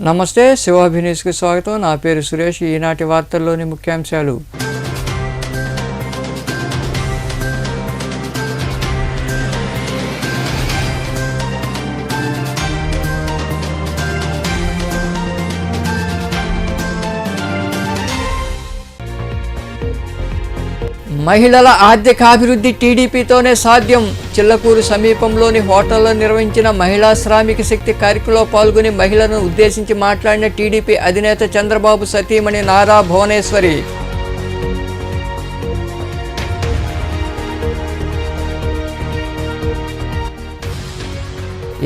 నమస్తే, శివాభి న్యూస్కి స్వాగతం. నా పేరు సురేష్. ఈనాటి వార్తల్లోని ముఖ్యాంశాలు. మహిళల ఆర్థికాభివృద్ధి టీడీపీతోనే సాధ్యం. చిల్లకూరు సమీపంలోని హోటల్లో నిర్వహించిన మహిళా శ్రామిక శక్తి కార్యక్రమంలో పాల్గొని మహిళలను ఉద్దేశించి మాట్లాడిన టీడీపీ అధినేత చంద్రబాబు సతీమణి నారా భువనేశ్వరి.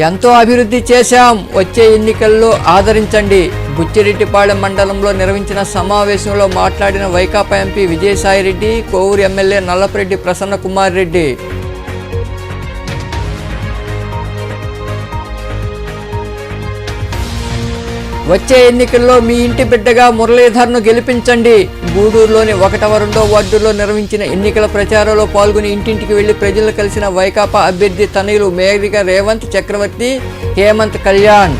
ఎంతో అభివృద్ధి చేశాం, వచ్చే ఎన్నికల్లో ఆదరించండి. బుచ్చిరెడ్డిపాళెం మండలంలో నిర్వహించిన సమావేశంలో మాట్లాడిన వైకాపా ఎంపీ విజయసాయిరెడ్డి, కోవూరు ఎమ్మెల్యే నల్లపరెడ్డి ప్రసన్న కుమార్ రెడ్డి. వచ్చే ఎన్నికల్లో మీ ఇంటి బిడ్డగా మురళీధర్ను గెలిపించండి. గూడూరులోని 1వ 2వ వార్డుల్లో నిర్వహించిన ఎన్నికల ప్రచారంలో పాల్గొని ఇంటింటికి వెళ్లి ప్రజలను కలిసిన వైకాపా అభ్యర్థి తనయులు మేఘరిక రేవంత్ చక్రవర్తి, హేమంత్ కళ్యాణ్.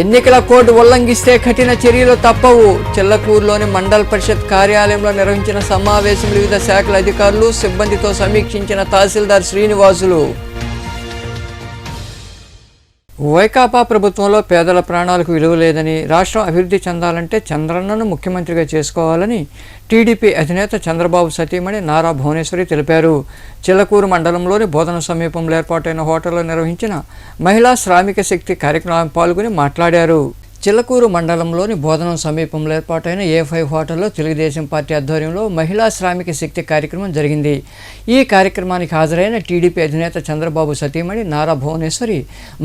ఎన్నికల కోడ్ ఉల్లంఘిస్తే కఠిన చర్యలు తప్పవు. చిల్లకూరులోని మండల పరిషత్ కార్యాలయంలో నిర్వహించిన సమావేశంలో వివిధ శాఖల అధికారులు, సిబ్బందితో సమీక్షించిన తహసీల్దార్ శ్రీనివాసులు. వైకాపా ప్రభుత్వంలో పేదల ప్రాణాలకు విలువ లేదని, రాష్ట్రం అభివృద్ధి చెందాలంటే చంద్రన్నను ముఖ్యమంత్రిగా చేసుకోవాలని టీడీపీ అధినేత చంద్రబాబు సతీమణి నారా భువనేశ్వరి తెలిపారు. చిల్లకూరు మండలంలోని బోధన సమీపంలో ఏర్పాటైన హోటల్లో నిర్వహించిన మహిళా శ్రామిక శక్తి కార్యక్రమంలో పాల్గొని మాట్లాడారు. చిల్లకూరు మండలంలోని బోధనం సమీపంలో ఏర్పాటైన A5 హోటల్లో తెలుగుదేశం పార్టీ ఆధ్వర్యంలో మహిళా శ్రామిక శక్తి కార్యక్రమం జరిగింది. ఈ కార్యక్రమానికి హాజరైన టీడీపీ అధినేత చంద్రబాబు సతీమణి నారా భువనేశ్వరి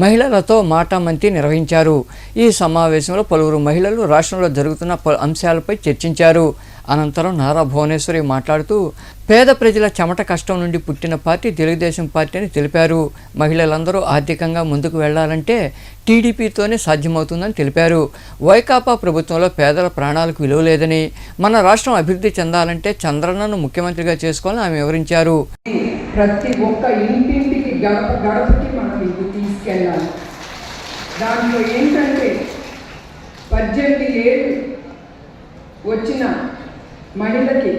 మహిళలతో మాటామంతి నిర్వహించారు. ఈ సమావేశంలో పలువురు మహిళలు రాష్ట్రంలో జరుగుతున్న పలు అంశాలపై చర్చించారు. అనంతరం నారా భువనేశ్వరి మాట్లాడుతూ పేద ప్రజల చెమట కష్టం నుండి పుట్టిన పార్టీ తెలుగుదేశం పార్టీ అని తెలిపారు. మహిళలందరూ ఆర్థికంగా ముందుకు వెళ్లాలంటే టీడీపీతోనే సాధ్యమవుతుందని తెలిపారు. వైకాపా ప్రభుత్వంలో పేదల ప్రాణాలకు విలువ లేదని, మన రాష్ట్రం అభివృద్ధి చెందాలంటే చంద్రన్నను ముఖ్యమంత్రిగా చేసుకోవాలని ఆమె వివరించారు. ప్రతి ఒక్క ఇంటింటికి గడప గడపకి మనం ఇది తీసుకెళ్ళాలి. దాంట్లో ఏంటంటే 18 ఏళ్ళు వచ్చిన మహిళకి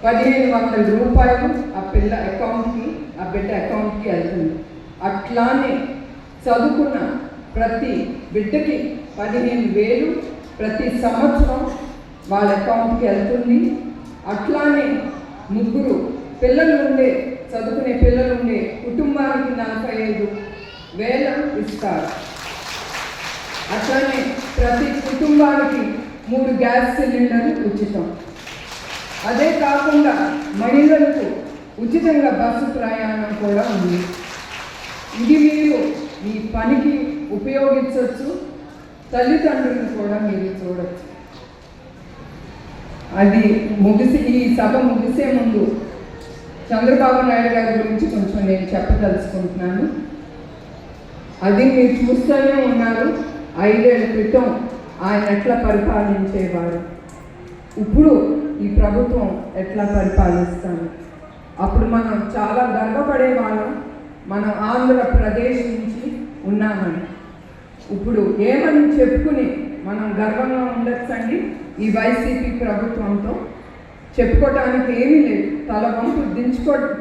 1500 రూపాయలు ఆ పిల్ల అకౌంట్కి, ఆ బిడ్డ అకౌంట్కి వెళ్తుంది. అట్లానే చదువుకున్న ప్రతి బిడ్డకి 15,000 ప్రతి సంవత్సరం వాళ్ళ అకౌంట్కి వెళ్తుంది. అట్లానే 3 పిల్లలు ఉండే, చదువుకునే పిల్లలు ఉండే కుటుంబానికి 45,000 ఇస్తారు. అట్లానే ప్రతి కుటుంబానికి 3 గ్యాస్ సిలిండర్లు ఉచితం. అదే కాకుండా మహిళలకు ఉచితంగా బస్సు ప్రయాణం కూడా ఉంది. ఇది మీరు మీ పనికి ఉపయోగించవచ్చు, తల్లిదండ్రులను కూడా మీరు చూడవచ్చు. అది ఈ సభ ముగిసే ముందు చంద్రబాబు నాయుడు గారి గురించి కొంచెం నేను చెప్పదలుచుకుంటున్నాను. అది మీరు చూస్తూనే ఉన్నారు. 5 ఏళ్ల క్రితం ఆయన ఎట్లా పరిపాలించేవారు, ఇప్పుడు ఈ ప్రభుత్వం ఎట్లా పరిపాలిస్తాను. అప్పుడు మనం చాలా గర్వపడేవాళ్ళం, మనం ఆంధ్రప్రదేశ్ నుంచి ఉన్నామని. ఇప్పుడు ఏమని చెప్పుకుని మనం గర్వంగా ఉండొచ్చండి. ఈ వైసీపీ ప్రభుత్వంతో చెప్పుకోవటానికి ఏమీ లేదు.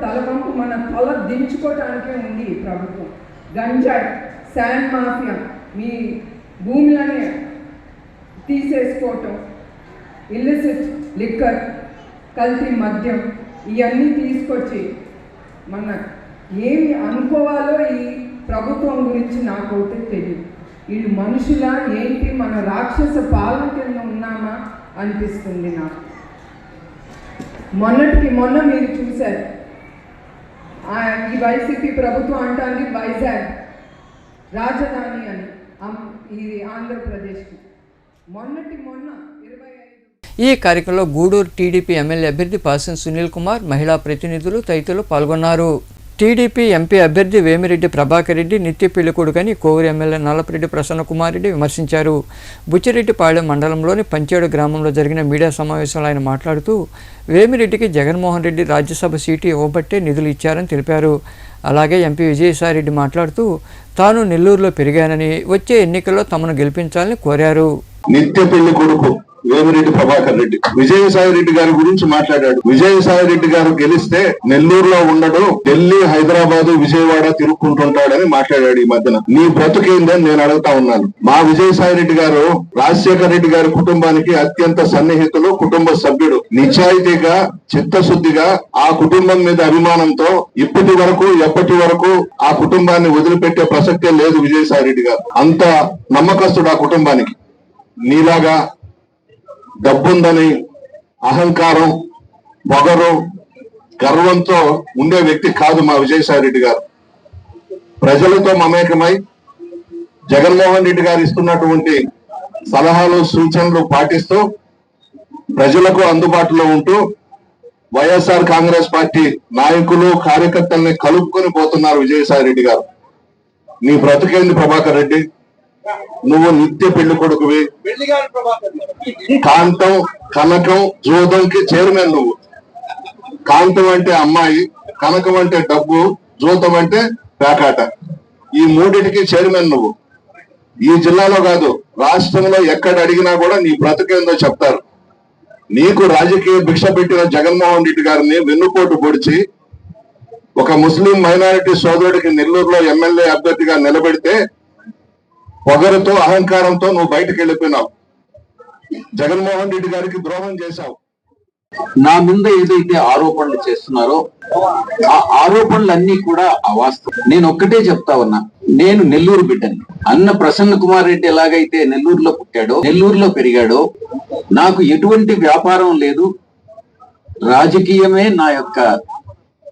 తలవంపు మన తల దించుకోవటానికే ఉంది ఈ ప్రభుత్వం. గంజాయి, శాండ్ మాఫియా, మీ భూములని తీసేసుకోవటం, ఇల్లిసిట్ లిక్కర్, కల్తీ మద్యం, ఇవన్నీ తీసుకొచ్చి మన ఏమి అనుకోవాలో ఈ ప్రభుత్వం గురించి నాకైతే తెలియదు. వీళ్ళు మనుషులా ఏంటి, మన రాక్షస పాలన కింద ఉన్నామా అనిపిస్తుంది నాకు. మొన్న మీరు చూశారు, ఈ వైసీపీ ప్రభుత్వం అంటాన్ని వైజాగ్ రాజధాని అని, ఇది ఆంధ్రప్రదేశ్కి. మొన్న 25. ఈ కార్యక్రమంలో గూడూరు టీడీపీ ఎమ్మెల్యే అభ్యర్థి పాసం సునీల్ కుమార్, మహిళా ప్రతినిధులు తదితరులు పాల్గొన్నారు. టీడీపీ ఎంపీ అభ్యర్థి వేమిరెడ్డి ప్రభాకర్ రెడ్డి నిత్య పెళ్లికొడుకని కోవూరు ఎమ్మెల్యే నల్లపరెడ్డి ప్రసన్నకుమార్ రెడ్డి విమర్శించారు. బుచ్చిరెడ్డిపాళెం మండలంలోని పంచేడు గ్రామంలో జరిగిన మీడియా సమావేశంలో ఆయన మాట్లాడుతూ వేమిరెడ్డికి జగన్మోహన్ రెడ్డి రాజ్యసభ సీటు ఇవ్వబట్టే నిధులు ఇచ్చారని తెలిపారు. అలాగే ఎంపీ విజయసాయిరెడ్డి మాట్లాడుతూ తాను నెల్లూరులో పెరిగానని వచ్చే ఎన్నికల్లో తమను గెలిపించాలని కోరారు. నిత్య పెళ్లి కొడుకు వేమిరెడ్డి ప్రభాకర్ రెడ్డి విజయసాయి రెడ్డి గారి గురించి మాట్లాడాడు. విజయసాయి రెడ్డి గారు గెలిస్తే నెల్లూరులో ఉండడు, ఢిల్లీ, హైదరాబాదు, విజయవాడ తిరుక్కుంటుంటాడని మాట్లాడాడు. ఈ మధ్యన నీ బ్రతుకేందని నేను అడుగుతా ఉన్నాను. మా విజయసాయి రెడ్డి గారు రాజశేఖర రెడ్డి గారి కుటుంబానికి అత్యంత సన్నిహితులు, కుటుంబ సభ్యుడు. నిజాయితీగా, చిత్తశుద్ధిగా ఆ కుటుంబం మీద అభిమానంతో ఎప్పటి వరకు ఆ కుటుంబాన్ని వదిలిపెట్టే ప్రసక్తే లేదు విజయసాయి రెడ్డి గారు. అంత నమ్మకస్తుడు ఆ కుటుంబానికి. నీలాగా డబ్బుందని అహంకారం, పొగరు, గర్వంతో ఉండే వ్యక్తి కాదు మా విజయసాయి రెడ్డి గారు. ప్రజలతో మమేకమై జగన్మోహన్ రెడ్డి గారు ఇస్తున్నటువంటి సలహాలు, సూచనలు పాటిస్తూ ప్రజలకు అందుబాటులో ఉంటూ వైఎస్ఆర్ కాంగ్రెస్ పార్టీ నాయకులు, కార్యకర్తల్ని కలుపుకొని పోతున్నారు విజయసాయి రెడ్డి గారు. నీ బ్రతుకేంది ప్రభాకర్ రెడ్డి? నువ్వు నిత్య పెళ్లి కొడుకువి. కాంతం, కనకం, జూదంకి చైర్మన్ నువ్వు. కాంతం అంటే అమ్మాయి, కనకం అంటే డబ్బు, జూతం అంటే పేకాట. ఈ మూడింటికి చైర్మన్ నువ్వు. ఈ జిల్లాలో కాదు, రాష్ట్రంలో ఎక్కడ అడిగినా కూడా నీ బ్రతుకేందో చెప్తారు. నీకు రాజకీయ భిక్ష పెట్టిన జగన్మోహన్ రెడ్డి గారిని వెన్నుపోటు పొడిచి ఒక ముస్లిం మైనారిటీ సోదరుడికి నెల్లూరులో ఎమ్మెల్యే అభ్యర్థిగా నిలబెడితే పొగరుతో, అహంకారంతో నువ్వు బయటకు వెళ్ళిపోయినావు. జగన్మోహన్ రెడ్డి గారికి ద్రోహం చేశావు. నా మీద ఏదైతే ఆరోపణలు చేస్తున్నారో ఆ ఆరోపణలన్నీ కూడా అవాస్తవం. నేను ఒక్కటే చెప్తా ఉన్నా, నేను నెల్లూరు బిడ్డని. అన్న ప్రసన్న కుమార్ రెడ్డి ఎలాగైతే నెల్లూరులో పుట్టాడో, నెల్లూరులో పెరిగాడో, నాకు ఎటువంటి వ్యాపారం లేదు, రాజకీయమే నా యొక్క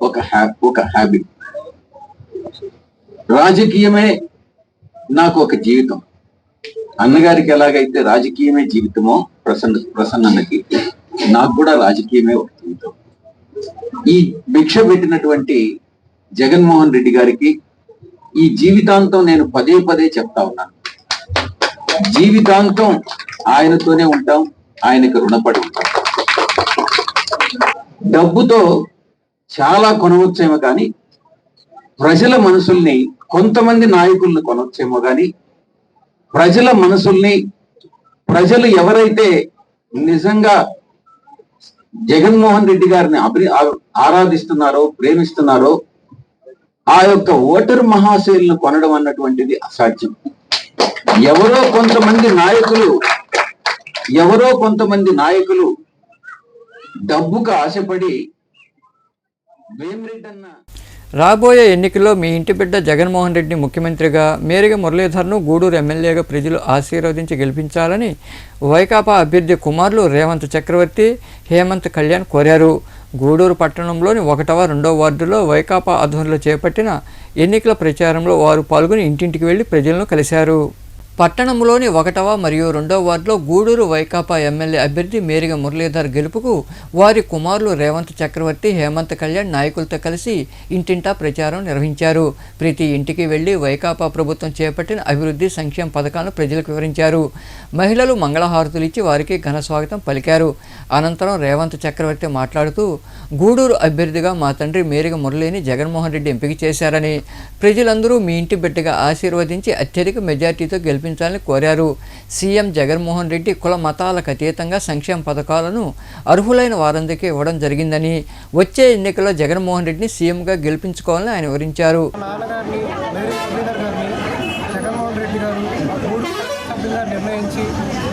ఒక హ్యాబిట్, రాజకీయమే నాకు ఒక జీవితం. అన్నగారికి ఎలాగైతే రాజకీయమే జీవితమో ప్రసన్నకి, నాకు కూడా రాజకీయమే ఒక జీవితం. ఈ భిక్ష పెట్టినటువంటి జగన్మోహన్ రెడ్డి గారికి ఈ జీవితాంతం నేను పదే చెప్తా ఉన్నాను, జీవితాంతం ఆయనతోనే ఉంటాం, ఆయనకు రుణపడి ఉంటాం. డబ్బుతో చాలా కొనవచ్చేమో కానీ ప్రజల మనసుల్ని, కొంతమంది నాయకులను కొనవచ్చేమో కానీ ప్రజల మనసుల్ని, ప్రజలు ఎవరైతే నిజంగా జగన్మోహన్ రెడ్డి గారిని ఆరాధిస్తున్నారో, ప్రేమిస్తున్నారో ఆ యొక్క ఓటర్ మహాశయులను కొనడం అన్నటువంటిది అసాధ్యం. ఎవరో కొంతమంది నాయకులు డబ్బుకు ఆశపడి వేమిరెడ్డి అన్న రాబోయే ఎన్నికల్లో మీ ఇంటి బిడ్డ జగన్మోహన్ రెడ్డిని ముఖ్యమంత్రిగా, మేరిగ మురళీధర్ను గూడూరు ఎమ్మెల్యేగా ప్రజలు ఆశీర్వదించి గెలిపించాలని వైకాపా అభ్యర్థి కుమారులు రేవంత్ చక్రవర్తి, హేమంత్ కళ్యాణ్ కోరారు. గూడూరు పట్టణంలోని 1వ, 2వ వార్డులో వైకాపా ఆధ్వర్యంలో చేపట్టిన ఎన్నికల ప్రచారంలో వారు పాల్గొని ఇంటింటికి వెళ్లి ప్రజలను కలిశారు. పట్టణంలోని 1వ మరియు 2వ వార్డులో గూడూరు వైకాపా ఎమ్మెల్యే అభ్యర్థి మేరిగ మురళీధర్ గెలుపుకు వారి కుమారులు రేవంత్ చక్రవర్తి, హేమంత్ కళ్యాణ్ నాయకులతో కలిసి ఇంటింటా ప్రచారం నిర్వహించారు. ప్రతి ఇంటికి వెళ్లి వైకాపా ప్రభుత్వం చేపట్టిన అభివృద్ధి, సంక్షేమ పథకాలను ప్రజలకు వివరించారు. మహిళలు మంగళహారతులు ఇచ్చి వారికి ఘన స్వాగతం పలికారు. అనంతరం రేవంత్ చక్రవర్తి మాట్లాడుతూ గూడూరు అభ్యర్థిగా మా తండ్రి మేరిగ మురళిని జగన్మోహన్ రెడ్డి ఎంపిక చేశారని, ప్రజలందరూ మీ ఇంటి బిడ్డగా ఆశీర్వదించి అత్యధిక మెజార్టీతో గెలిపించాలని కోరారు. సీఎం జగన్మోహన్ రెడ్డి కుల మతాలకు అతీతంగా సంక్షేమ పథకాలను అర్హులైన వారందరికీ ఇవ్వడం జరిగిందని, వచ్చే ఎన్నికల్లో జగన్మోహన్ రెడ్డిని సీఎంగా గెలిపించుకోవాలని ఆయన వివరించారు. నిర్ణయించి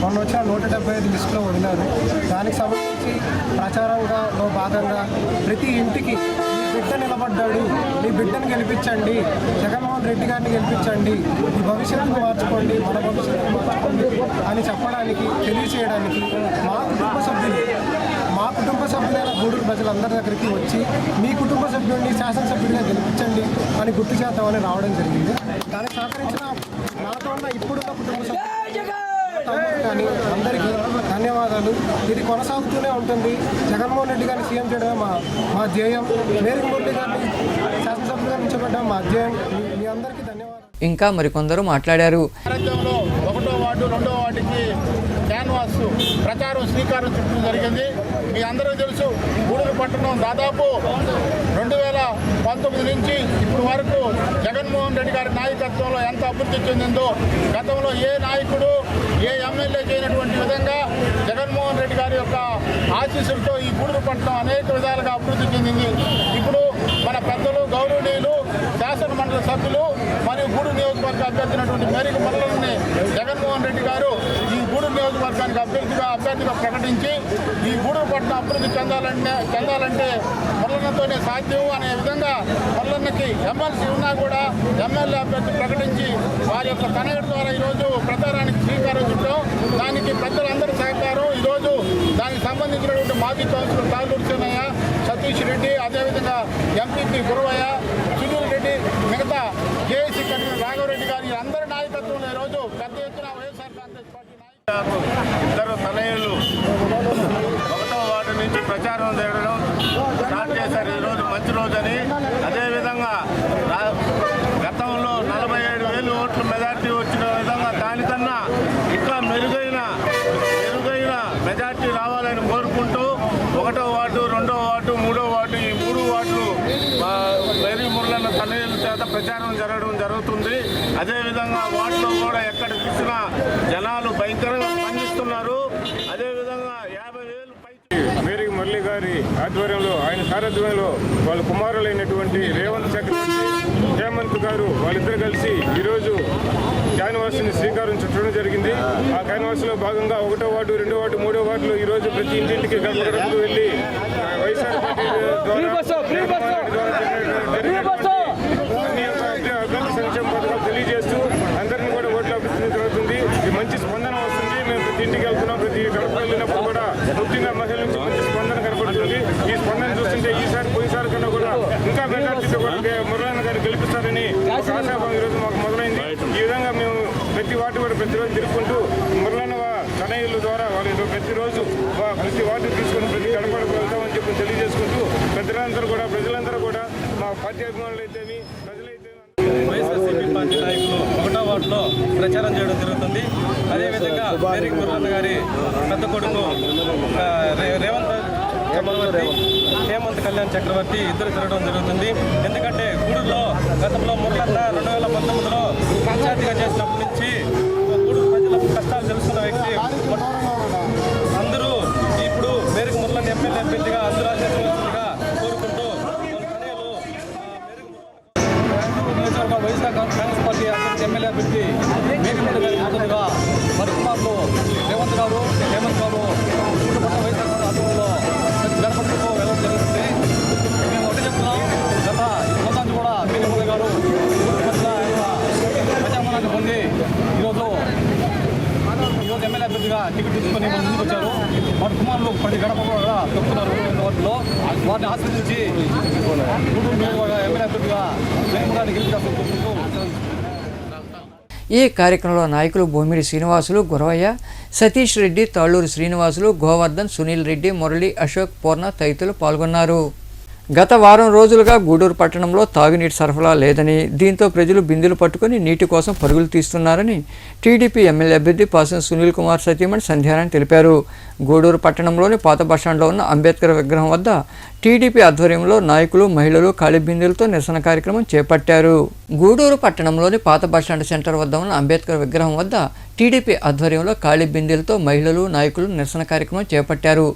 మొన్న వచ్చిన 175 లిస్టులో వదిలారు. దానికి సంబంధించి ప్రచారంగా భాగంగా ప్రతి ఇంటికి మీ బిడ్డ నిలబడ్డాడు, మీ బిడ్డను గెలిపించండి, జగన్మోహన్ రెడ్డి గారిని గెలిపించండి, ఈ భవిష్యత్తును మార్చుకోండి, మన భవిష్యత్తును మార్చుకోండి అని చెప్పడానికి, తెలియచేయడానికి మా కుటుంబ సభ్యులైన గూడూరు ప్రజలందరి దగ్గరికి వచ్చి మీ కుటుంబ సభ్యుడిని శాసనసభ్యుడిగా గెలిపించండి అని గుర్తు చేద్దామని రావడం జరిగింది. దానికి సహకరించిన నాతో ఉన్న ఇప్పుడున్న కుటుంబ సభ్యులు తమ్ముడు కానీ అందరికీ ధన్యవాదాలు. ఇది కొనసాగుతూనే ఉంటుంది. జగన్మోహన్ రెడ్డి గారిని సీఎం చేయడమే మా ధ్యేయం. మేరకు మురళి గారిని శాసనసభ్యులుగా నిలబెట్టడం మా ధ్యేయం. మీ అందరికీ ధన్యవాదాలు. ఇంకా మరికొందరు మాట్లాడారు. రాజ్యంలో 1వ వార్డు 2వ వార్డుకి క్యాన్వాస్ ప్రచారం శ్రీకారం చుట్టడం జరిగింది. మీ అందరూ తెలుసు, గూడూరు పట్టణం దాదాపు 2019 నుంచి ఇప్పటి వరకు జగన్మోహన్ రెడ్డి గారి నాయకత్వంలో ఎంత అభివృద్ధి చెందిందో గతంలో ఏ నాయకుడు ఏ ఎమ్మెల్యే చేయనటువంటి విధంగా జగన్మోహన్ రెడ్డి గారి యొక్క ఆశీస్సులతో ఈ గూడూరు పట్టణం అనేక విధాలుగా అభివృద్ధి చెందింది. ఇప్పుడు మన పెద్దలు గౌరవనీయులు శాసన మండలి సభ్యులు మరియు గూడూరు నియోజకవర్గ అభ్యర్థినటువంటి మేరకు మురళిని జగన్మోహన్ రెడ్డి గారు ఈ గూడూరు నియోజకవర్గానికి అభ్యర్థిగా ప్రకటించి ఈ గూడూరు పట్టణం అభివృద్ధి చెందాలంటే మురళితోనే సాధ్యం అనే విధంగా మురళికి ఎమ్మెల్సీ ఉన్నా కూడా ఎమ్మెల్యే అభ్యర్థి ప్రకటించి వారి యొక్క తనయుడి ద్వారా ఈరోజు ప్రచారానికి శ్రీకారం చుట్టాం. దానికి పెద్దలందరూ సహకారం. ఈరోజు దానికి సంబంధించినటువంటి మాజీ కౌన్సిలర్ తాళ్ళూరు చెన్నయ్య, సతీష్ రెడ్డి, అదేవిధంగా ఎంపీపీ గురవయ్య, సునీల్ రెడ్డి, మిగతా జేఏసీ కన్వీనర్ రాఘవరెడ్డి గారి అందరి నాయకత్వంలో ఈరోజు పెద్ద ఎత్తున వైఎస్ఆర్ కాంగ్రెస్ పార్టీ ఇద్దరు తనయులు 1వ వార్డు నుంచి ప్రచారం చేయడం స్టార్ట్ చేశారు. ఈరోజు మంచి రోజని. అదేవిధంగా గతంలో 47,000 ఓట్ల మెజార్టీ వచ్చిన విధంగా దానికన్నా ఇంకా మెరుగైన మెజార్టీ రావాలని కోరుకుంటూ 1వ వార్డు 2వ వార్డు 3వ వార్డు ఈ 3 వార్డులు మేరీ మురళన్న తనయుల చేత ప్రచారం జరుగుతుంది. అదేవిధంగా వార్డులో కూడా ఎక్కడ చూసినా జనాలు భయంకరంగా స్పందిస్తున్నారు. అదేవిధంగా 50,000 పై మేరీ మురళి గారి ఆధ్వర్యంలో, ఆయన సారథ్యంలో వాళ్ళ కుమారులైనటువంటి రేవంత్ చక్రవర్తి, హేమంత్ గారు వాళ్ళిద్దరు కలిసి ఈరోజు క్యాన్వాస్ని శ్రీకారం చుట్టడం జరిగింది. ఆ క్యాన్వాస్లో భాగంగా 1వ వార్డు 2వ వార్డు 3వ వార్డులో ఈరోజు ప్రతి ఇంటింటికి గడపకు వెళ్ళి వైఎస్ఆర్ పార్టీ అభివృద్ధి సంక్షేమ పథకాలు తెలియజేస్తూ అందరినీ కూడా ఓట్ల అభివృద్ధి జరుగుతుంది. ఇది మంచి స్పందన వస్తుంది. మేము ప్రతి ఇంటికి వెళ్తున్నాం. ప్రతి గడప వెళ్ళినప్పుడు కూడా ముఖ్యంగా మహిళల నుంచి మంచి స్పందన కనపడుతుంది. ఈ స్పందన చూస్తుంటే పోయినసారి కన్నా కూడా ఇంకా మెజార్టీతో మురళన్న గారు గెలిపిస్తారని ఒక ఆశాభావం ఈరోజు మాకు మొదలైంది. ఈ విధంగా మేము ప్రతి వార్డు కూడా ప్రతిరోజు తిరుగుకుంటూ మురళన్న తనయుల ద్వారా వాళ్ళు ప్రతిరోజు ప్రతి వార్డు తీసుకొని ప్రతి గడపడకు వెళ్తామని చెప్పి తెలియజేసుకుంటూ ప్రజలందరూ కూడా మా పార్టీ అభిమానులు అయితేమి ప్రజలైతే వైఎస్ఆర్సీపీ పార్టీ నాయకులు 1వ వార్డులో ప్రచారం చేయడం జరుగుతుంది. అదేవిధంగా మేరీ మురళన్న గారి పెద్ద కొడుకు రేవంత్ చక్రవర్తి, హేమంత్ కళ్యాణ్ చక్రవర్తి ఇద్దరు తిరగడం జరుగుతుంది. ఎందుకంటే గూడూరులో గతంలో మురళన్న 2019లో పంచాయతీగా చేసినప్పటి నుంచి గూడూరు ప్రజల కష్టాలు తెలుసుకున్న వ్యక్తి. అందరూ ఇప్పుడు మేరీ మురళన్న ఎమ్మెల్యే అభ్యర్థిగా అందరూ ఆశీర్వదించాలని కోరుకుంటూ వైఎస్ఆర్ కాంగ్రెస్ పార్టీ ఎమ్మెల్యే అభ్యర్థి మేరీ మురళి గారి మద్దతుగా మరి కుమార్లు రేవంత్ గారు, హేమంత్ గారు చుట్టుపక్కల వైఎస్ఆర్ ఆధ్వర్యంలో గడపకు వెళ్ళడం జరుగుతుంది. మేము ఒకటి చెప్తున్నాం, గత మొత్తాన్ని కూడా మేరీ మురళి గారు ప్రజామనాన్ని పొంది ఈరోజు ఎమ్మెల్యే అభ్యర్థిగా టికెట్ తీసుకొని ముందుకు వచ్చారు. వారి కుమారులు ప్రతి గడప కూడా తొక్కుతున్నారు. వాటిలో వారిని ఆశ్రయించి గూడూరు నియోజకవర్గ ఎమ్మెల్యే అభ్యర్థిగా జగన్మోహన్ గెలిపించారు. ఈ కార్యక్రమంలో నాయకులు బొమ్మిడి శ్రీనివాసులు, గురవయ్య, సతీష్ రెడ్డి, తాళ్ళూరు శ్రీనివాసులు, గోవర్ధన్, సునీల్ రెడ్డి, మురళి, అశోక్, పూర్ణ తదితరులు పాల్గొన్నారు. గత వారం రోజులుగా గూడూరు పట్టణంలో తాగునీటి సరఫరా లేదని, దీంతో ప్రజలు బిందెలు పట్టుకుని నీటి కోసం పరుగులు తీస్తున్నారని టీడీపీ ఎమ్మెల్యే అభ్యర్థి పాసం సునీల్ కుమార్ సతీమణి సంధ్యారాణి తెలిపారు. గూడూరు పట్టణంలోని పాత బస్టాండ్లో ఉన్న అంబేద్కర్ విగ్రహం వద్ద టీడీపీ ఆధ్వర్యంలో నాయకులు, మహిళలు ఖాళీ బిందెలతో నిరసన కార్యక్రమం చేపట్టారు. గూడూరు పట్టణంలోని పాత బస్టాండ్ సెంటర్ వద్ద ఉన్న అంబేద్కర్ విగ్రహం వద్ద టీడీపీ ఆధ్వర్యంలో ఖాళీ బిందెలతో మహిళలు, నాయకులు నిరసన కార్యక్రమం చేపట్టారు.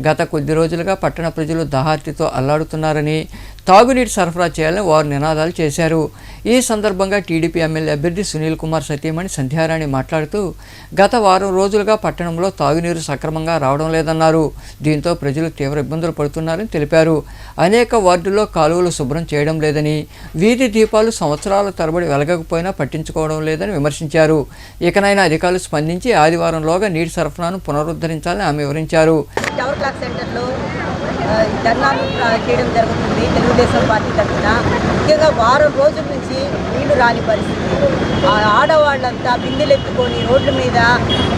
గత కొద్ది రోజులుగా పట్టణ ప్రజలు దాహార్తితో అల్లాడుతున్నారని, తాగునీటి సరఫరా చేయాలని వారు నినాదాలు చేశారు. ఈ సందర్భంగా టీడీపీ ఎమ్మెల్యే అభ్యర్థి సునీల్ కుమార్ సతీమణి సంధ్యారాణి మాట్లాడుతూ గత వారం రోజులుగా పట్టణంలో తాగునీరు సక్రమంగా రావడం లేదన్నారు. దీంతో ప్రజలు తీవ్ర ఇబ్బందులు పడుతున్నారని తెలిపారు. అనేక వార్డుల్లో కాలువలు శుభ్రం చేయడం లేదని, వీధి దీపాలు సంవత్సరాల తరబడి వెలగకపోయినా పట్టించుకోవడం లేదని విమర్శించారు. ఇకనైనా అధికారులు స్పందించి ఆదివారంలోగా నీటి సరఫరాను పునరుద్ధరించాలని ఆమె వివరించారు. టవర్ క్లాక్ సెంటర్లో ధర్నాలు చేయడం జరుగుతుంది తెలుగుదేశం పార్టీ తరఫున. ముఖ్యంగా వారం రోజుల నుంచి నీళ్లు రాని పరిస్థితి. ఆడవాళ్ళంతా బిందెలు ఎత్తుకొని రోడ్ల మీద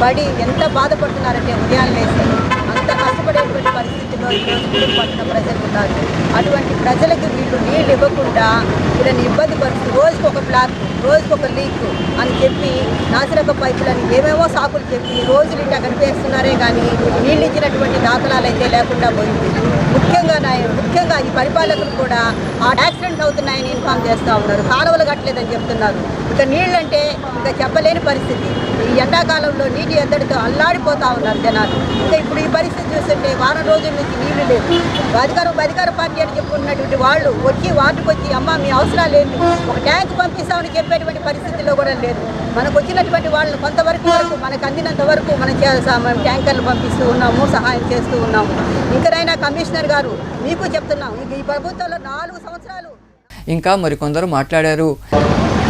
పడి ఎంత బాధపడుతున్నారంటే ఉదయాన్నే లేసి అంత కష్టపడేటువంటి పరిస్థితిలో ఈరోజు గూడూరు పట్టణ ప్రజలు ఉన్నారు. అటువంటి ప్రజలకు వీళ్ళు నీళ్ళు ఇవ్వకుండా వీళ్ళని ఇబ్బంది పరుస్తూ రోజుకొక బ్లాక్, రోజుకొక లీక్ అని చెప్పి నాసిరక పైపులని ఏమేమో సాకులు చెప్పి రోజులు ఇట్లా కనిపిస్తున్నారే కానీ నీళ్ళు ఇచ్చినటువంటి దాఖలాలు అయితే లేకుండా పోయింది. ముఖ్యంగా ఈ పరిపాలకులు కూడా ఆ యాక్సిడెంట్ అవుతున్నాయని ఇన్ఫామ్ చేస్తూ ఉన్నారు. కాలువలు కట్టలేదని చెప్తున్నారు. ఇక నీళ్ళంటే ఇంకా చెప్పలేని పరిస్థితి. ఈ ఎండాకాలంలో నీటి ఎద్దడితో అల్లాడిపోతూ ఉన్నారు జనాలు. ఇంకా ఇప్పుడు ఈ పరిస్థితి చూస్తుంటే వారం రోజుల నుంచి నీళ్లు లేదు. అధికార పార్టీ అని చెప్పుకున్నటువంటి వాళ్ళు వచ్చి వార్డుకు వచ్చి అమ్మ మీ అవసరాలు ఏంటి, ఒక ట్యాంక్ పంపిస్తామని చెప్పేటువంటి పరిస్థితిలో కూడా లేదు. మనకు వచ్చినటువంటి వాళ్ళని కొంతవరకు మనకు అందినంత వరకు మనం ట్యాంకర్లు పంపిస్తూ ఉన్నాము, సహాయం చేస్తూ ఉన్నాము. ఇంకనైనా కమిషనర్ గారు మీకు చెప్తున్నాం, ఇంక ఈ ప్రభుత్వంలో 4 సంవత్సరాలు. ఇంకా మరికొందరు మాట్లాడారు.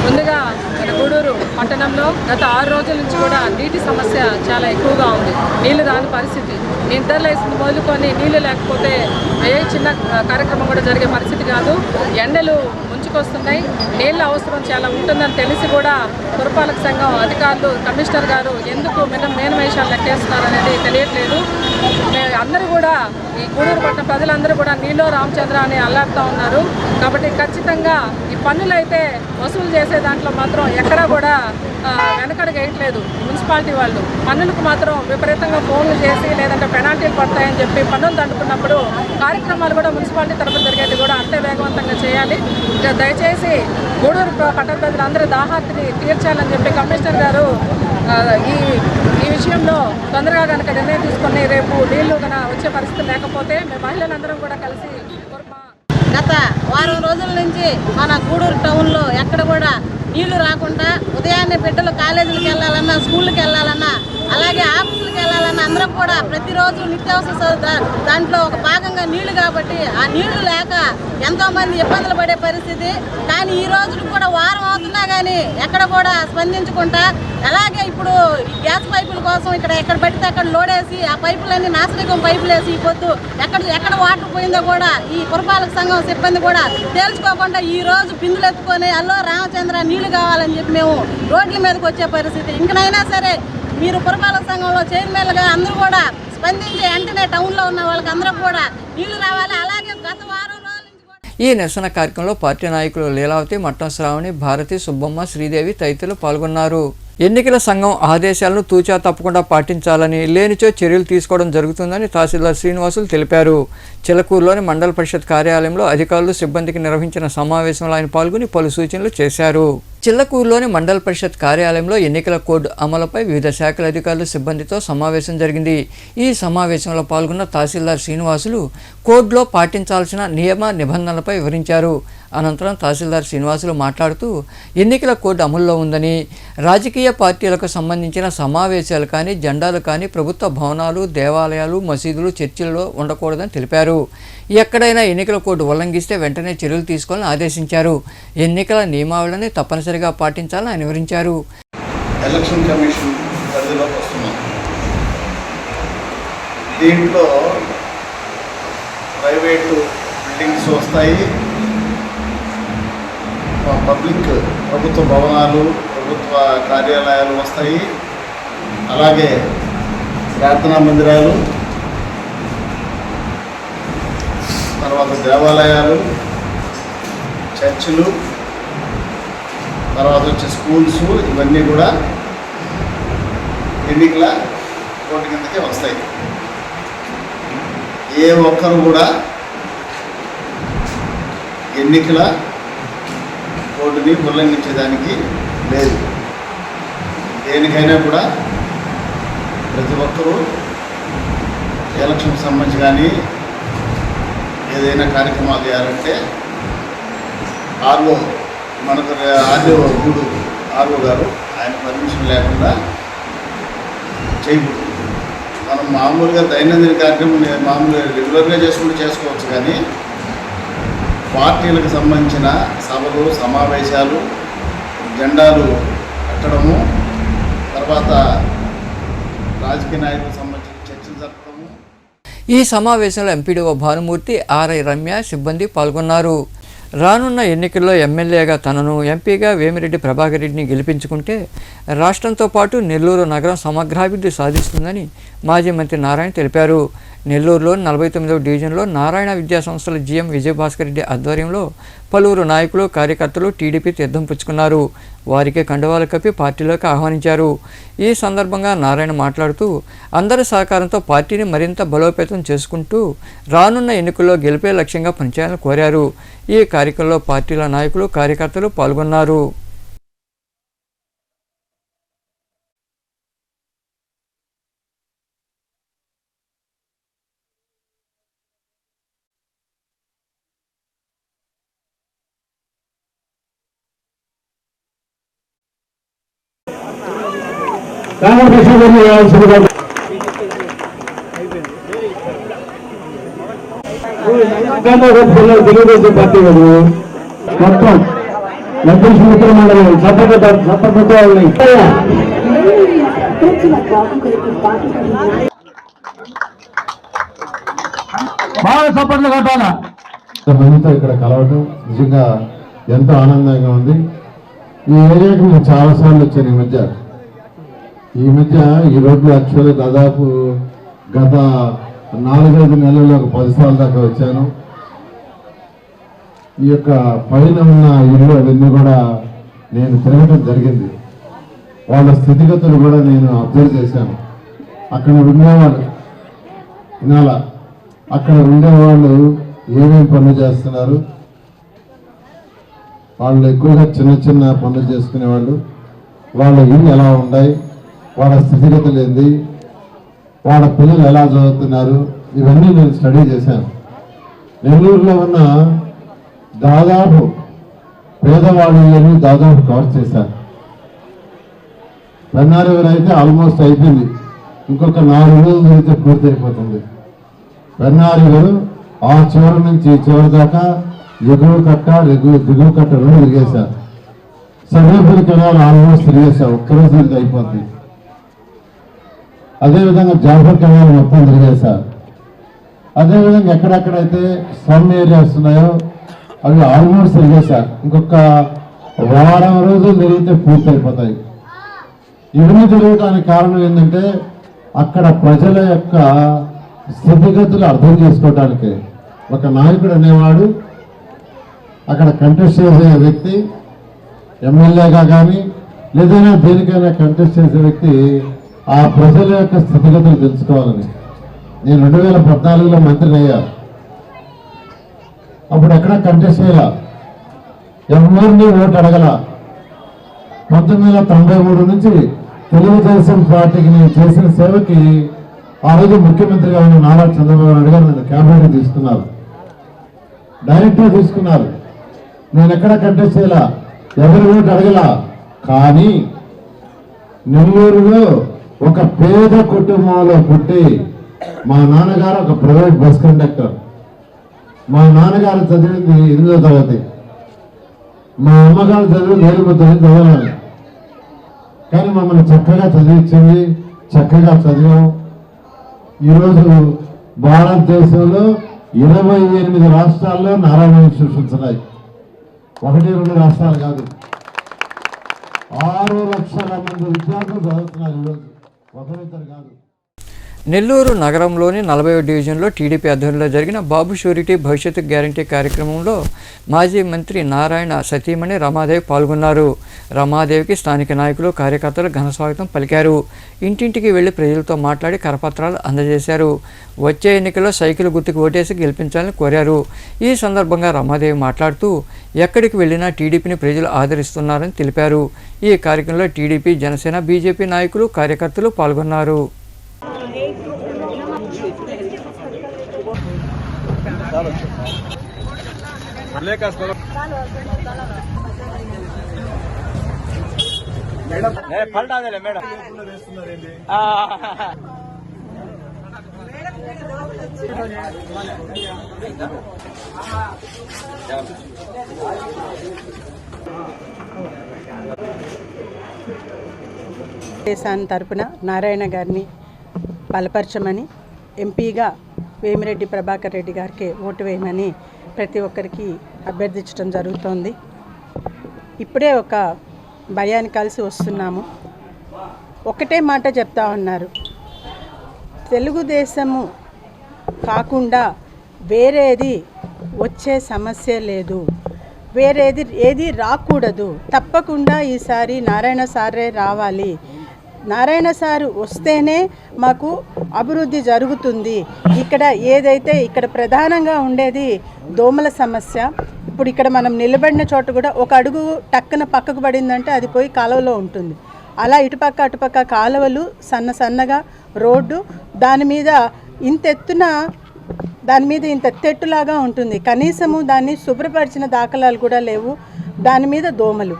ముందుగా మన గూడూరు పట్టణంలో గత 6 రోజుల నుంచి కూడా నీటి సమస్య చాలా ఎక్కువగా ఉంది. నీళ్లు రాని పరిస్థితి. నిద్రలేసింది మొదలుకొని నీళ్లు లేకపోతే ఏ చిన్న కార్యక్రమం కూడా జరిగే పరిస్థితి కాదు. ఎండలు ముంచుకొస్తున్నాయి. నీళ్ళ అవసరం చాలా ఉంటుందని తెలిసి కూడా పురపాలక సంఘం అధికారులు, కమిషనర్ గారు ఎందుకు మేనమేషాలు లెక్కేస్తున్నారు అనేది తెలియట్లేదు. అందరూ కూడా ఈ గూడూరు పట్టణ ప్రజలందరూ కూడా నీలో రామచంద్ర అని అల్లాడుతూ ఉన్నారు. కాబట్టి ఖచ్చితంగా ఈ పన్నులు అయితే వసూలు చేసే దాంట్లో మాత్రం ఎక్కడా కూడా వెనకడుగు వేయట్లేదు. మున్సిపాలిటీ వాళ్ళు పన్నులకు మాత్రం విపరీతంగా ఫోన్లు చేసి లేదంటే పెనాల్టీలు పడతాయని చెప్పి పన్నులు దండుకున్నప్పుడు కార్యక్రమాలు కూడా మున్సిపాలిటీ తరఫున జరిగేది కూడా అంతే వేగవంతంగా చేయాలి. దయచేసి గూడూరు పట్టణ ప్రజలందరూ దాహార్తిని తీర్చాలని చెప్పి కమిషనర్ గారు ఈ విషయంలో తొందరగా కనుక నిర్ణయం తీసుకొని రేపు నీళ్లు కనుక వచ్చే పరిస్థితి లేకపోతే మేము మహిళలందరం కూడా కలిసి గత వారం రోజుల నుంచి మన గూడూరు టౌన్లో ఎక్కడ కూడా నీళ్లు రాకుండా ఉదయాన్నే బిడ్డలు కాలేజీలకు వెళ్ళాలన్నా, స్కూళ్ళకి వెళ్ళాలన్నా, అలాగే ఆఫీసులకు వెళ్ళాలన్నా అందరం కూడా ప్రతిరోజు నిత్యావసర దాంట్లో ఒక భాగంగా నీళ్లు కాబట్టి ఆ నీళ్లు లేక ఎంతోమంది ఇబ్బందులు పడే పరిస్థితి. కానీ ఈ రోజులు కూడా వారం అవుతున్నా కానీ ఎక్కడ కూడా స్పందించకుండా, అలాగే ఇప్పుడు గ్యాస్ పైపుల కోసం ఎక్కడ పడితే అక్కడ లోడేసి ఆ పైపులన్నీ నాసిరకం పైపులు వేసి పొద్దు ఎక్కడ వాటర్ పోయిందో కూడా ఈ పురపాలక సంఘం సిబ్బంది కూడా తేల్చుకోకుండా ఈ రోజు బిందులు ఎత్తుకొని అల్లో రామచంద్ర నీళ్లు కావాలని చెప్పి మేము రోడ్ల మీదకి వచ్చే పరిస్థితి. ఇంకనైనా సరే మీరు పురపాలక సంఘంలో చైర్మన్లుగా అందరూ కూడా స్పందించి వెంటనే టౌన్లో ఉన్న వాళ్ళకి అందరూ కూడా నీళ్లు రావాలి. అలాగే గత వారం ఈ నిరసన కార్యక్రమంలో పార్టీ నాయకులు లీలావతి, మట్టం శ్రావణి, భారతి, సుబ్బమ్మ, శ్రీదేవి తదితరులు పాల్గొన్నారు. ఎన్నికల సంఘం ఆదేశాలను తూచా తప్పకుండా పాటించాలని, లేనిచో చర్యలు తీసుకోవడం జరుగుతుందని తహసీల్దార్ శ్రీనివాసులు తెలిపారు. చిలకూరులోని మండల పరిషత్ కార్యాలయంలో అధికారులు, సిబ్బందికి నిర్వహించిన సమావేశంలో ఆయన పాల్గొని పలు సూచనలు చేశారు. చిల్లకూరులోని మండల పరిషత్ కార్యాలయంలో ఎన్నికల కోడ్ అమలుపై వివిధ శాఖల అధికారులు, సిబ్బందితో సమావేశం జరిగింది. ఈ సమావేశంలో పాల్గొన్న తహసీల్దార్ శ్రీనివాసులు కోడ్లో పాటించాల్సిన నియమ నిబంధనలపై వివరించారు. అనంతరం తహసీల్దార్ శ్రీనివాసులు మాట్లాడుతూ ఎన్నికల కోడ్ అమల్లో ఉందని, రాజకీయ పార్టీలకు సంబంధించిన సమావేశాలు కానీ, జెండాలు కానీ ప్రభుత్వ భవనాలు, దేవాలయాలు, మసీదులు, చర్చిలలో ఉండకూడదని తెలిపారు. ఎక్కడైనా ఎన్నికల కోడ్ ఉల్లంఘిస్తే వెంటనే చర్యలు తీసుకోవాలని ఆదేశించారు. ఎన్నికల నియమావళిని తప్పనిసరిగా పాటించాలని ఆయన వివరించారు. ఎలక్షన్ కమిషన్ పరిధిలోకి వస్తున్నాం. దీంట్లో ప్రైవేటు బిల్డింగ్స్ వస్తాయి, పబ్లిక్ ప్రభుత్వ భవనాలు, ప్రభుత్వ కార్యాలయాలు వస్తాయి, అలాగే ప్రార్థనా మందిరాలు, తర్వాత దేవాలయాలు, చర్చిలు, తర్వాత వచ్చే స్కూల్స్, ఇవన్నీ కూడా ఎన్నికల కోడ్ కిందకే వస్తాయి. ఏ ఒక్కరు కూడా ఎన్నికల కోడ్ని ఉల్లంఘించేదానికి లేదు. దేనికైనా కూడా ప్రతి ఒక్కరూ ఎలక్షన్కి సంబంధించి కానీ ఏదైనా కార్యక్రమాలు చేయాలంటే మనకు గూడూరు ఆర్ఓ గారు ఆయన పర్మిషన్ లేకుండా చేయకూడదు. మనం మామూలుగా దైనందిన కార్యక్రమం మామూలుగా రెగ్యులర్గా చేసుకోవచ్చు, కానీ పార్టీలకు సంబంధించిన సభలు, సమావేశాలు, జెండాలు కట్టడము, తర్వాత రాజకీయ నాయకులకు సంబంధించిన చర్చలు జరపడము. ఈ సమావేశంలో ఎంపీడీఓ భానుమూర్తి, ఆర్ఐ రమ్య సిబ్బంది పాల్గొన్నారు. రానున్న ఎన్నికల్లో ఎమ్మెల్యేగా తనను, ఎంపీగా వేమిరెడ్డి ప్రభాకర్ రెడ్డిని గెలిపించుకుంటే రాష్ట్రంతో పాటు నెల్లూరు నగరం సమగ్రాభివృద్ధి సాధిస్తుందని మాజీ మంత్రి నారాయణ తెలిపారు. నెల్లూరులోని 49వ డివిజన్లో నారాయణ విద్యాసంస్థల జీఎం విజయభాస్కర్ రెడ్డి ఆధ్వర్యంలో పలువురు నాయకులు, కార్యకర్తలు టీడీపీ తీర్థం పుచ్చుకున్నారు. వారికి కండువాలు కప్పి పార్టీలోకి ఆహ్వానించారు. ఈ సందర్భంగా నారాయణ మాట్లాడుతూ అందరి సహకారంతో పార్టీని మరింత బలోపేతం చేసుకుంటూ రానున్న ఎన్నికల్లో గెలిపే లక్ష్యంగా పనిచేయాలని కోరారు. ఈ కార్యక్రమంలో పార్టీల నాయకులు, కార్యకర్తలు పాల్గొన్నారు. తెలుగుదేశం పార్టీ మొత్తం లక్ష్మీ మిత్ర మండలం సత్తపతి వాళ్ళని బాగా సపోర్ట్లు కట్టాలా. మందితో ఇక్కడ కలవటం నిజంగా ఎంతో ఆనందంగా ఉంది. ఈ ఏరియాకి మేము చాలాసార్లు వచ్చాను. ఈ మధ్య ఈ రోడ్లు యాక్చువల్గా దాదాపు గత 4-5 నెలల్లో 10 సార్లు దాకా వచ్చాను. ఈ యొక్క పైన ఉన్న ఇల్లు అవన్నీ కూడా నేను తిరగటం జరిగింది. వాళ్ళ స్థితిగతులు కూడా నేను అబ్జర్వ్ చేశాను. అక్కడ ఉండేవాళ్ళు వినాలా, అక్కడ ఉండేవాళ్ళు ఏమేమి పనులు చేస్తున్నారు, వాళ్ళు ఎక్కువగా చిన్న చిన్న పనులు చేసుకునేవాళ్ళు, వాళ్ళ ఇల్లు ఎలా ఉన్నాయి, వాళ్ళ స్థితిగతులు ఏంది, వాళ్ళ పిల్లలు ఎలా చదువుతున్నారు, ఇవన్నీ నేను స్టడీ చేశాను. నెల్లూరులో ఉన్న దాదాపు పేదవాళ్ళని దాదాపు కవర్ చేశాను. పెన్నారెవరు అయితే ఆల్మోస్ట్ అయిపోయింది, ఇంకొక 4 రోజులు జరిగితే పూర్తి అయిపోతుంది. పెన్నారెవరు ఆ చివరి నుంచి ఈ చివరి దాకా ఎగువ కట్ట దిగువ కట్ట 2 తిరిగేశారు. సర్వేపల్లి కెనాల్ ఆల్మోస్ట్ తిరిగేశారు, ఒక్కరోజు ఇది అయిపోతుంది. అదేవిధంగా జాఫర్ కెనాల్ మొత్తం తిరిగేశారు. అదేవిధంగా ఎక్కడెక్కడైతే స్లమ్ ఏరియాస్ ఉన్నాయో అవి ఆల్మోస్ట్ తిరిగేశారు. ఇంకొక వారం రోజులు తిరిగితే పూర్తి అయిపోతాయి. ఇవన్నీ జరగడానికి కారణం ఏంటంటే అక్కడ ప్రజల యొక్క స్థితిగతులు అర్థం చేసుకోవటానికి ఒక నాయకుడు అనేవాడు అక్కడ కంటెస్ట్ చేసే వ్యక్తి, ఎమ్మెల్యేగా కానీ లేదైనా దేనికైనా కంటెస్ట్ చేసే వ్యక్తి ఆ ప్రజల యొక్క స్థితిగతులు తెలుసుకోవాలని. నేను 2014లో మంత్రిని అయ్యా. అప్పుడు ఎక్కడ కంటెస్ట్ చేయాల, ఎవరిని ఓటు అడగల. 1993 నుంచి తెలుగుదేశం పార్టీకి నేను చేసిన సేవకి ఆ రోజు ముఖ్యమంత్రిగా ఉన్న నారా చంద్రబాబు నాయుడు గారు నన్ను క్యాబినెట్ తీసుకున్నారు, డైరెక్ట్గా తీసుకున్నారు. నేను ఎక్కడ కంటెస్ట్ చేయాల, ఎవరి ఓటు అడగల. కానీ నెల్లూరులో ఒక పేద కుటుంబంలో పుట్టి మా నాన్నగారు ఒక ప్రైవేట్ బస్ కండక్టర్, మా నాన్నగారు చదివింది 8వ తరగతి, మా అమ్మగారు చదివింది 7వ తరగతి చదవాలి. కానీ మమ్మల్ని చక్కగా చదివించింది, చక్కగా చదివాం. ఈరోజు భారతదేశంలో 28 రాష్ట్రాల్లో నారాయణ ఇన్స్టిట్యూషన్స్ ఉన్నాయి. 1-2 రాష్ట్రాలు కాదు, 6 లక్షల మంది విద్యార్థులు చదువుతున్నారు ఈరోజు, ఒకరిద్దరు కాదు. నెల్లూరు నగరంలోని 40వ డివిజన్లో టీడీపీ ఆధ్వర్యంలో జరిగిన బాబు షూరిటీ భవిష్యత్తు గ్యారంటీ కార్యక్రమంలో మాజీ మంత్రి నారాయణ సతీమణి రమాదేవి పాల్గొన్నారు. రమాదేవికి స్థానిక నాయకులు, కార్యకర్తలు ఘన స్వాగతం పలికారు. ఇంటింటికి వెళ్లి ప్రజలతో మాట్లాడి కరపత్రాలు అందజేశారు. వచ్చే ఎన్నికల్లో సైకిల్ గుర్తుకు ఓటేసి గెలిపించాలని కోరారు. ఈ సందర్భంగా రమాదేవి మాట్లాడుతూ ఎక్కడికి వెళ్లినా టీడీపీని ప్రజలు ఆదరిస్తున్నారని తెలిపారు. ఈ కార్యక్రమంలో టీడీపీ, జనసేన, బీజేపీ నాయకులు, కార్యకర్తలు పాల్గొన్నారు. దేశాన్ని తరపున నారాయణ గారిని బలపరచమని, ఎంపీగా వేమిరెడ్డి ప్రభాకర్ రెడ్డి గారికి ఓటు వేయమని ప్రతి ఒక్కరికి అభ్యర్థించడం జరుగుతోంది. ఇప్పుడే ఒక భయాన్ని కలిసి వస్తున్నాము. ఒకటే మాట చెప్తా ఉన్నారు, తెలుగుదేశము కాకుండా వేరేది వచ్చే సమస్య లేదు, వేరేది ఏది రాకూడదు, తప్పకుండా ఈసారి నారాయణ సారే రావాలి, నారాయణ సారు వస్తేనే మాకు అభివృద్ధి జరుగుతుంది. ఇక్కడ ఏదైతే ఇక్కడ ప్రధానంగా ఉండేది దోమల సమస్య. ఇప్పుడు ఇక్కడ మనం నిలబడిన చోట కూడా ఒక అడుగు టక్కున పక్కకు పడిందంటే అది పోయి కాలువలో ఉంటుంది. అలా ఇటుపక్క అటుపక్క కాలువలు సన్నగా రోడ్డు, దాని మీద ఇంత ఎత్తులాగా ఉంటుంది. కనీసము దాన్ని శుభ్రపరిచిన దాఖలాలు కూడా లేవు. దాని మీద దోమలు,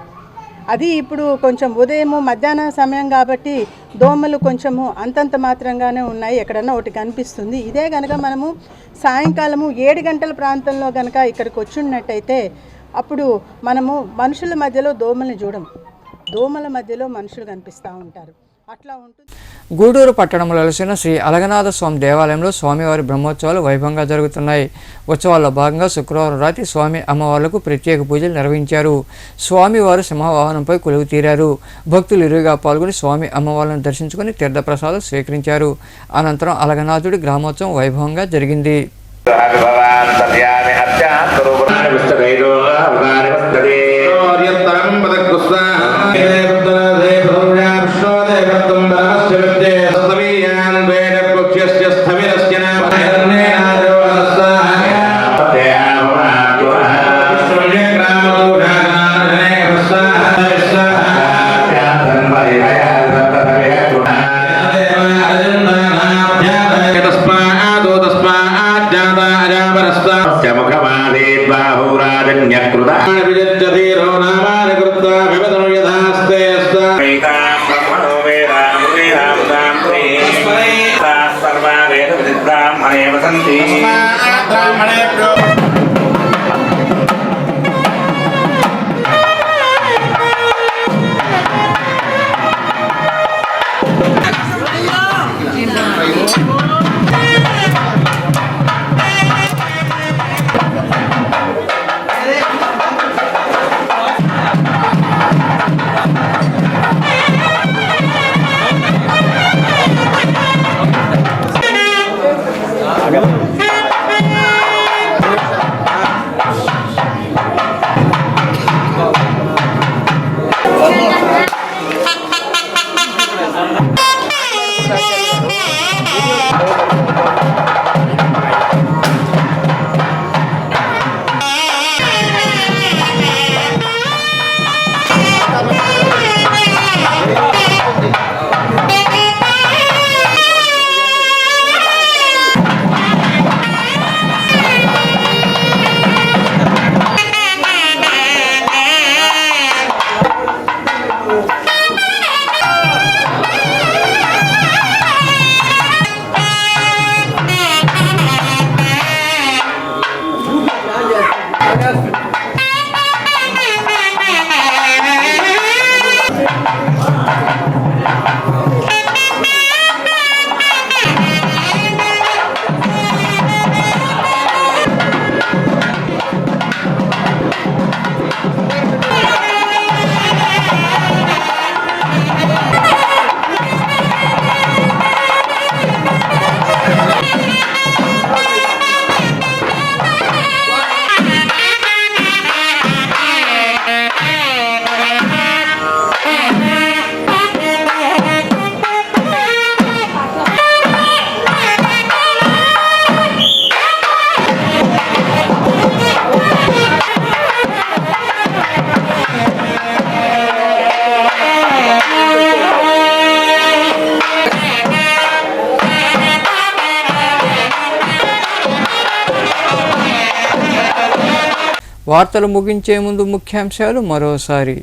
అది ఇప్పుడు కొంచెం ఉదయము మధ్యాహ్న సమయం కాబట్టి దోమలు కొంచెము అంతంత మాత్రంగానే ఉన్నాయి, ఎక్కడన్నా ఒకటి కనిపిస్తుంది. ఇదే కనుక మనము సాయంకాలము 7 గంటల ప్రాంతంలో కనుక ఇక్కడికి వచ్చున్నట్టయితే అప్పుడు మనము మనుషుల మధ్యలో దోమల్ని చూడం, దోమల మధ్యలో మనుషులు కనిపిస్తూ ఉంటారు. అట్లా ఉంటుంది. గూడూరు పట్టణంలో వెలసిన శ్రీ అలగనాథ స్వామి దేవాలయంలో స్వామివారి బ్రహ్మోత్సవాలు వైభవంగా జరుగుతున్నాయి. ఉత్సవాల్లో భాగంగా శుక్రవారం రాత్రి స్వామి అమ్మవార్లకు ప్రత్యేక పూజలు నిర్వహించారు. స్వామివారు సింహవాహనంపై కొలువు తీరారు. భక్తులు ఇరువుగా పాల్గొని స్వామి అమ్మవార్లను దర్శించుకుని తీర్థప్రసాదం స్వీకరించారు. అనంతరం అలగనాథుడి గ్రామోత్సవం వైభవంగా జరిగింది. వార్తలు ముగించే ముందు ముఖ్యాంశాలు మరోసారి.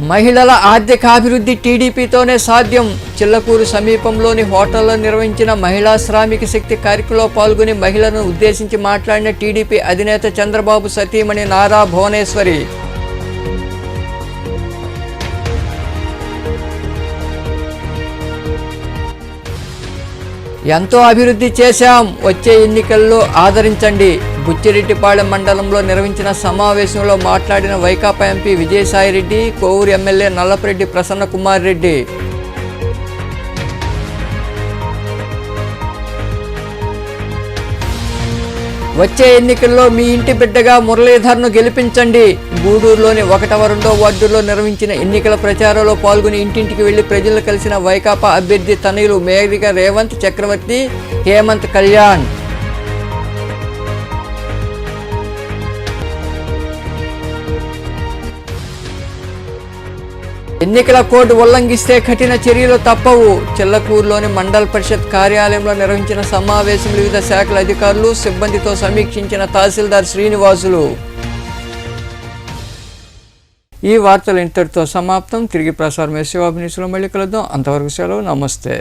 మహిళల ఆర్థికాభివృద్ధి టీడీపీతోనే సాధ్యం. చిల్లకూరు సమీపంలోని హోటల్లో నిర్వహించిన మహిళా శ్రామిక శక్తి కార్యక్రమంలో పాల్గొని మహిళలను ఉద్దేశించి మాట్లాడిన టీడీపీ అధినేత చంద్రబాబు సతీమణి నారా భువనేశ్వరి. ఎంతో అభివృద్ధి చేశాం, వచ్చే ఎన్నికల్లో ఆదరించండి. బుచ్చిరెడ్డిపాళెం మండలంలో నిర్వహించిన సమావేశంలో మాట్లాడిన వైకాపా ఎంపీ విజయసాయిరెడ్డి, కోవూరు ఎమ్మెల్యే నల్లపరెడ్డి ప్రసన్న కుమార్ రెడ్డి. వచ్చే ఎన్నికల్లో మీ ఇంటి బిడ్డగా మురళీధర్ను గెలిపించండి. గూడూరులోని 1వ 2వ వార్డులో నిర్వహించిన ఎన్నికల ప్రచారంలో పాల్గొని ఇంటింటికి వెళ్లి ప్రజలను కలిసిన వైకాపా అభ్యర్థి తనయులు మేఘరిక రేవంత్ చక్రవర్తి, హేమంత్ కళ్యాణ్. ఎన్నికల కోడ్ ఉల్లంఘిస్తే కఠిన చర్యలు తప్పవు. చిల్లకూరులోని మండల పరిషత్ కార్యాలయంలో నిర్వహించిన సమావేశంలో వివిధ శాఖల అధికారులు, సిబ్బందితో సమీక్షించిన తహసీల్దార్ శ్రీనివాసులు. ఈ వార్తలు ఇంతటితో సమాప్తం. తిరిగి ప్రసారం శివాభినిసులో మళ్ళీ కలుద్దాం. అంతవరకు సెలవు. నమస్తే.